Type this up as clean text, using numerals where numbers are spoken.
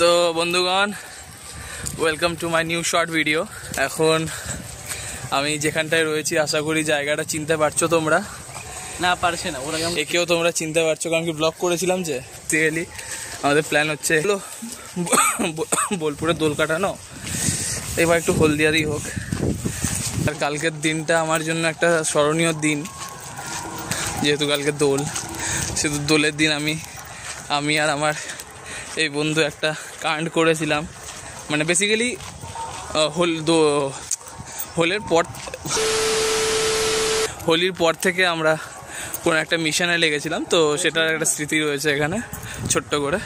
তো বন্ধুগণ, welcome to my new short video. এখন আমি যেখানটায় রয়েছি আশা করি জায়গাটা চিনতে পারছো তোমরা। না পারছে না ওরা, একেও তোমরা চিনতে পারছো কারণ কি ব্লগ করেছিলাম যে বেসিক্যালি আমাদের প্ল্যান হচ্ছে বোলপুরে দোল কাটানো, এবার একটু হলদিয়ারই হোক। আর কালকের দিনটা আমার জন্য একটা স্মরণীয় দিন, যেহেতু কালকে দোল। শুধু দোলের দিন আমি আর আমার এই বন্ধু একটা কাণ্ড করেছিলাম। মানে বেসিক্যালি হোলির পর থেকে আমরা কোনো একটা মিশনে লেগেছিলাম, তো সেটার একটা স্মৃতি রয়েছে এখানে ছোট্ট করে।